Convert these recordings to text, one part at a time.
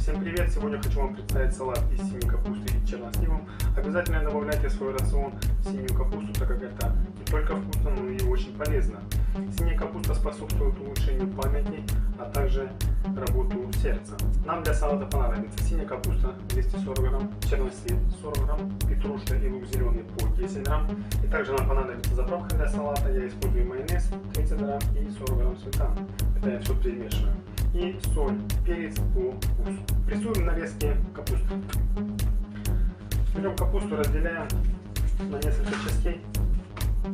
Всем привет! Сегодня хочу вам представить салат из синей капусты и черносливом. Обязательно добавляйте в свой рацион синюю капусту, так как это не только вкусно, но и очень полезно. Синяя капуста способствует улучшению памяти, а также работу сердца. Нам для салата понадобится синяя капуста 240 грамм, чернослив 40 грамм, петрушка и лук зеленый по 10 грамм. И также нам понадобится заправка для салата. Я использую майонез 30 грамм и 40 грамм сметаны. Это я все перемешиваю. И соль, перец по вкусу. Приступим к нарезке капусты. Берем капусту, разделяем на несколько частей,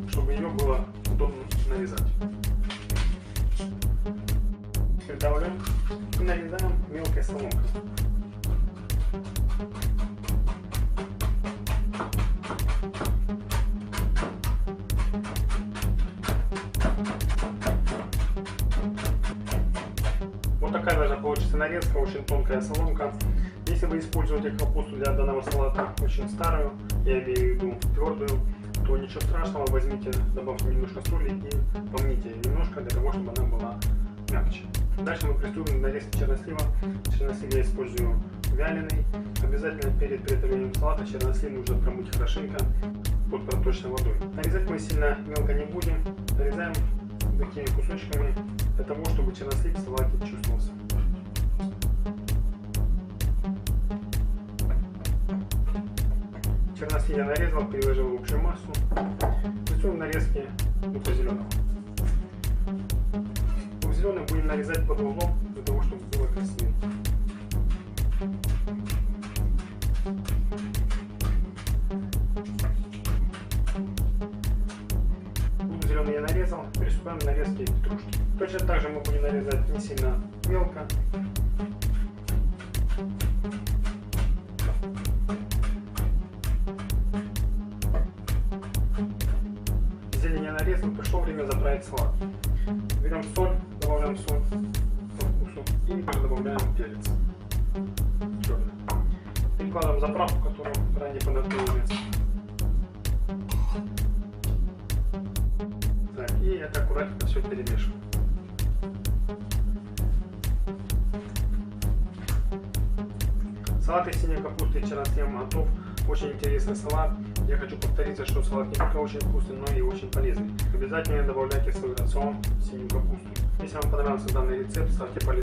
чтобы ее было удобно нарезать. Придавливаем и нарезаем мелкой соломкой. Вот такая должна получиться нарезка, очень тонкая соломка. Если вы используете капусту для данного салата очень старую, я имею в виду твердую, то ничего страшного, возьмите, добавьте немножко соли и помните немножко для того, чтобы она была мягче. Дальше мы приступим к нарезке чернослива. Чернослив я использую вяленый. Обязательно перед приготовлением салата чернослив нужно промыть хорошенько под проточной водой. Нарезать мы сильно мелко не будем, нарезаем такими кусочками для того, чтобы чернослив в салате чувствовался. Чернослив я нарезал, переложил в общую массу. Приступим к нарезке лука зеленого. Лук зеленый будем нарезать под углом, для того, чтобы было красивее. Лук зеленый я нарезал, приступаем к нарезке петрушки. Точно так же мы будем нарезать не сильно мелко. Зелень я нарезал, пришло время заправить салат. Берем соль, добавляем соль по вкусу и добавляем перец черный. Перекладываем заправку, которую ранее подготовили. Так, и это аккуратно все перемешиваем. Салат из синей капусты и черносливом готов. Очень интересный салат. Я хочу повториться, что салат не только очень вкусный, но и очень полезный. Обязательно добавляйте в свой рацион синюю капусту. Если вам понравился данный рецепт, ставьте палец